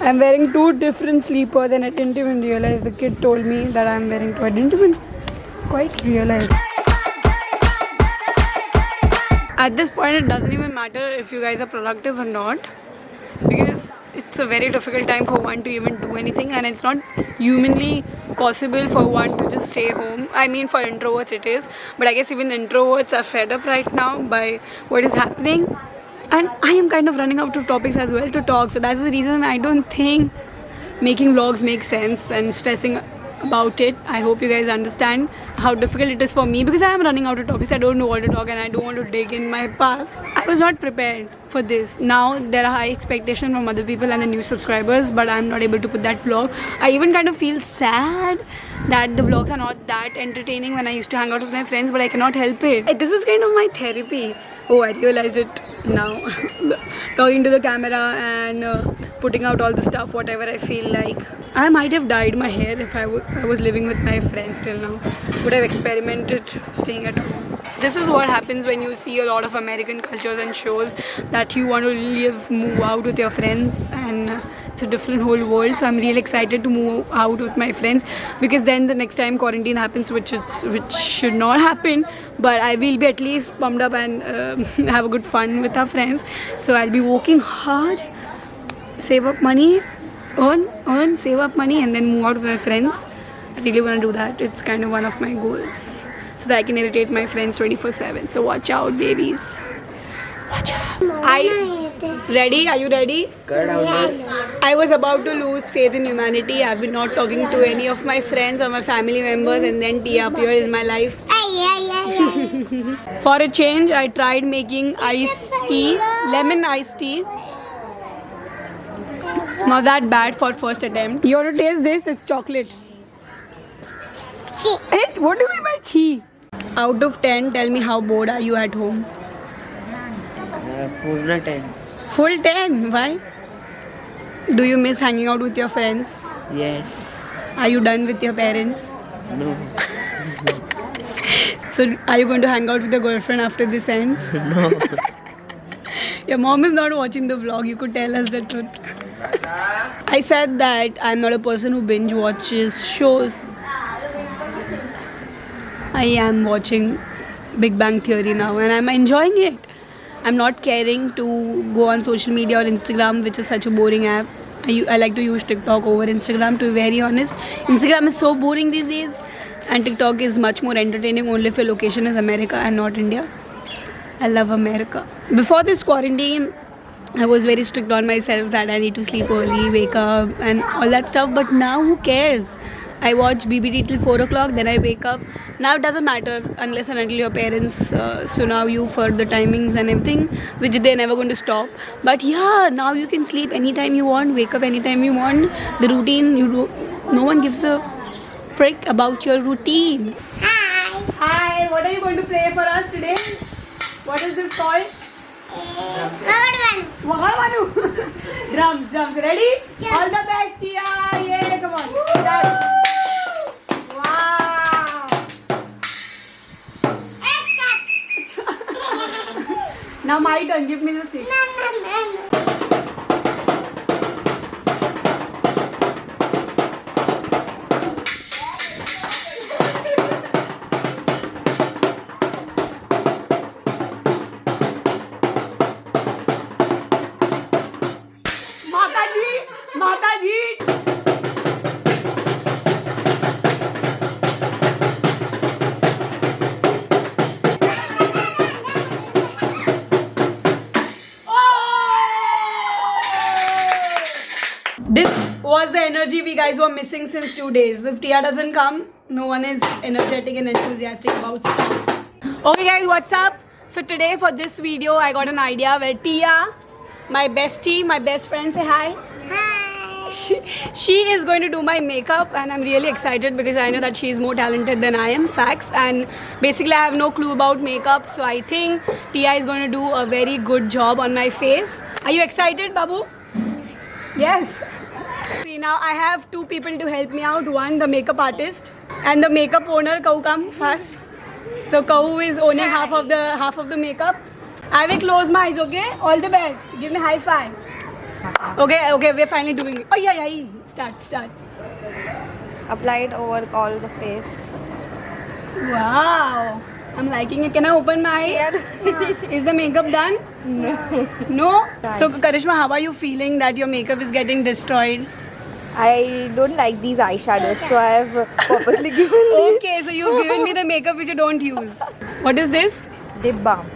I'm wearing two different sleepers and I didn't even realize. The kid told me that I'm wearing two. I didn't even quite realize. At this point, it doesn't even matter if you guys are productive or not, because it's a very difficult time for one to even do anything, and it's not humanly possible for one to just stay home. I mean, for introverts it is, but I guess even introverts are fed up right now by what is happening, and I am kind of running out of topics as well to talk. So that's the reason I don't think making vlogs makes sense and stressing about it. I hope you guys understand how difficult it is for me, because I am running out of topics. I don't know what to talk and I don't want to dig in my past. I was not prepared for this. Now there are high expectations from other people and the new subscribers, but I'm not able to put that vlog. I even kind of feel sad that the vlogs are not that entertaining when I used to hang out with my friends, but I cannot help it. This is kind of my therapy. Oh, I realized it now. Talking to the camera and putting out all the stuff, whatever I feel like. I might have dyed my hair if I was living with my friends till now. Would have experimented staying at home. This is what happens when you see a lot of American cultures and shows, that you want to move out with your friends, and it's a different whole world. So I'm really excited to move out with my friends, because then the next time quarantine happens, which should not happen, but I will be at least pumped up and have a good fun with our friends. So I'll be working hard, save up money, earn, save up money, and then move out with my friends. I really want to do that. It's kind of one of my goals, so that I can irritate my friends 24/7. So watch out, babies. Watch out. Ready? Are you ready? Yes. I was about to lose faith in humanity. I've been not talking to any of my friends or my family members, and then Tia appeared in my life. For a change, I tried making iced tea, lemon iced tea. Not that bad for first attempt. You want to taste this? It's chocolate. Hey, what do you mean by chi? Out of 10, tell me how bored are you at home? Full 10. Full 10? Why? Do you miss hanging out with your friends? Yes. Are you done with your parents? No. So are you going to hang out with your girlfriend after this ends? No. Your mom is not watching the vlog. You could tell us the truth. I said that I'm not a person who binge watches shows. I am watching Big Bang Theory now, and I'm enjoying it. I'm not caring to go on social media or Instagram, which is such a boring app. I like to use TikTok over Instagram, to be very honest. Instagram is so boring these days, and TikTok is much more entertaining, only if your location is America and not India. I love America. Before this quarantine, I was very strict on myself that I need to sleep early, wake up and all that stuff, but now who cares? I watch BBT till 4 o'clock, then I wake up. Now it doesn't matter unless and until your parents now you for the timings and everything, which they're never going to stop. But yeah, now you can sleep anytime you want, wake up anytime you want. The routine, no one gives a frick about your routine. Hi. Hi, what are you going to play for us today? What is this called? Wagadu. Drums. Ready? Yeah. All the best, Tia. Yeah, come on. Done. Wow. Now my turn. Give me the stick. Mataji. This was the energy we guys were missing since 2 days. If Tia doesn't come, no one is energetic and enthusiastic about stuff. Okay guys, what's up? So today for this video, I got an idea where Tia, my bestie, my best friend, say hi. Hi. She is going to do my makeup, and I'm really excited because I know that she is more talented than I am, facts, and basically I have no clue about makeup, so I think Tia is going to do a very good job on my face. Are you excited, Babu? Yes. See, now I have two people to help me out. One, the makeup artist, and the makeup owner. Kau, come first. So Kau is owning half of the makeup. I will close my eyes, okay? All the best. Give me high five. Okay, we're finally doing it. Oh yeah. Start. Apply it over all the face. Wow. I'm liking it. Can I open my eyes? Is the makeup done? No? So Karishma, how are you feeling that your makeup is getting destroyed? I don't like these eyeshadows, so I have purposely given Okay, so you've given me the makeup which you don't use. What is this? lip balm.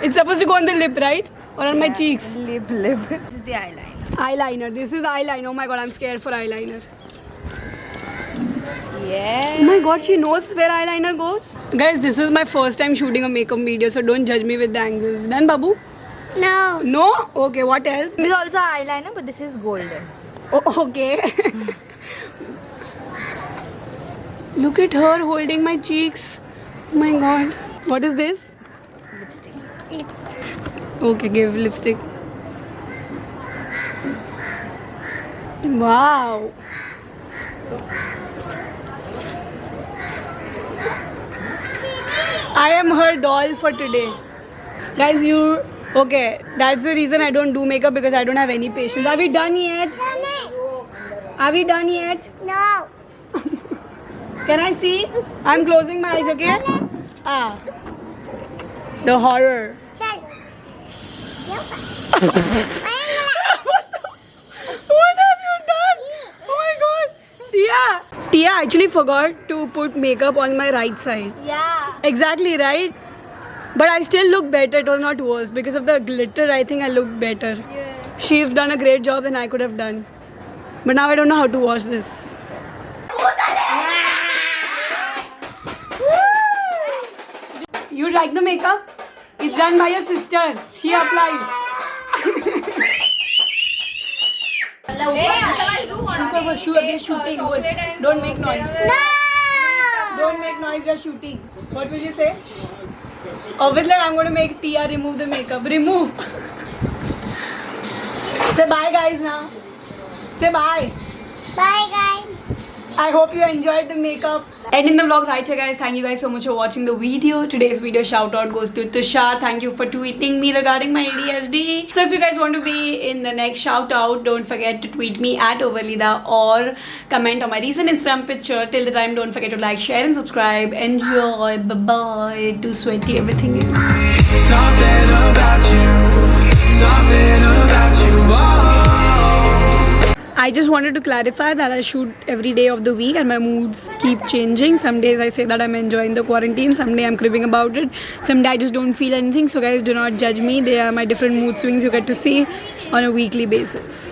It's supposed to go on the lip, right? Or on my cheeks? Lip. This is the eyeliner. Eyeliner. This is eyeliner. Oh my god, I'm scared for eyeliner. Yeah. Oh my god, she knows where eyeliner goes. Guys, this is my first time shooting a makeup video, so don't judge me with the angles. Done, Babu? No. No? Okay, what else? This is also eyeliner, but this is golden. Oh, okay. Look at her holding my cheeks. Oh my god. What is this? Lipstick. Okay, give lipstick. Wow. I am her doll for today. Guys, okay, that's the reason I don't do makeup, because I don't have any patience. Are we done yet? Are we done yet? No. Can I see? I'm closing my eyes, okay? The horror. What have you done? Oh my god. Tia actually forgot to put makeup on my right side. Yeah. Exactly, right? But I still look better. It was not worse. Because of the glitter, I think I look better. Yes. She's done a great job than I could have done. But now I don't know how to wash this. You like the makeup? It's done by your sister. She applied. We're shooting. Don't make noise. Don't make noise. We're shooting. What will you say? Obviously, I'm going to make Tia remove the makeup. Remove. Say bye, guys, now. Say bye. Bye, guys. I hope you enjoyed the makeup. Ending the vlog right here, guys. Thank you guys so much for watching the video. Today's video shout out goes to Tushar. Thank you for tweeting me regarding my ADHD. So if you guys want to be in the next shout out, don't forget to tweet me at Overlida or comment on my recent Instagram picture. Till the time, don't forget to like, share and subscribe. Enjoy. Bye-bye. Too sweaty, everything is. Something about you, oh. I just wanted to clarify that I shoot every day of the week and my moods keep changing. Some days I say that I'm enjoying the quarantine, some day I'm cribbing about it, some day I just don't feel anything. So guys, do not judge me. They are my different mood swings you get to see on a weekly basis.